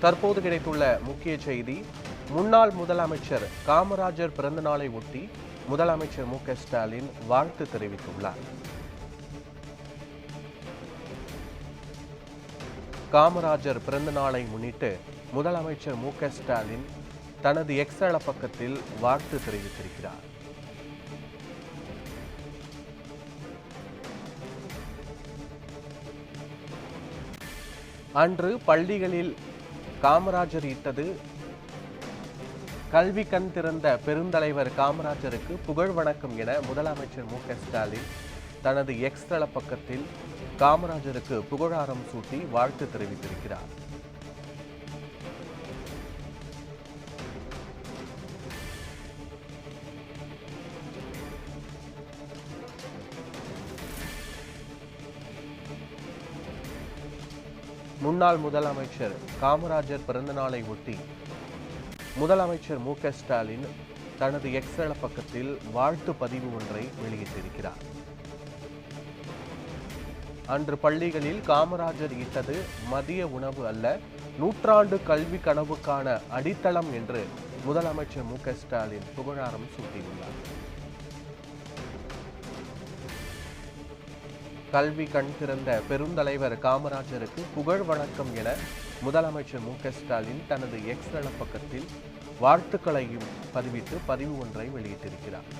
தற்போது கிடைத்துள்ள முக்கிய செய்தி, முன்னாள் முதலமைச்சர் காமராஜர் பிறந்தநாளை ஒட்டி முதலமைச்சர் மு.க.ஸ்டாலின் வாழ்த்து தெரிவித்துள்ளார். காமராஜர் பிறந்தநாளை முன்னிட்டு முதலமைச்சர் மு.க.ஸ்டாலின் தனது எக்ஸ் பக்கத்தில் வாழ்த்து தெரிவித்திருக்கிறார். அன்று பள்ளிகளில் காமராஜர் இட்டது கல்வி கண் திறந்த பெருந்தலைவர் காமராஜருக்கு புகழ் வணக்கம் என முதலமைச்சர் மு.க.ஸ்டாலின் தனது எக்ஸ் பக்கத்தில் காமராஜருக்கு புகழாரம் சூட்டி வாழ்த்து தெரிவித்திருக்கிறார். முன்னாள் முதலமைச்சர் காமராஜர் பிறந்தநாளை ஒட்டி முதலமைச்சர் மு.க.ஸ்டாலின் தனது எக்ஸ் பக்கத்தில் வாழ்த்து பதிவு ஒன்றை வெளியிட்டிருக்கிறார். அன்று பள்ளிகளில் காமராஜர் இட்டது மதிய உணவு அல்ல, நூற்றாண்டு கல்வி கனவுக்கான அடித்தளம் என்று முதலமைச்சர் மு.க.ஸ்டாலின் புகழாரம் சூட்டியுள்ளார். கல்வி கண் திறந்த பெருந்தலைவர் காமராஜருக்கு புகழ் வணக்கம் என முதலமைச்சர் மு.க.ஸ்டாலின் தனது எக்ஸ் பக்கத்தில் வாழ்த்துக்களையும் பதிவிட்டு பதிவு ஒன்றை வெளியிட்டிருக்கிறார்.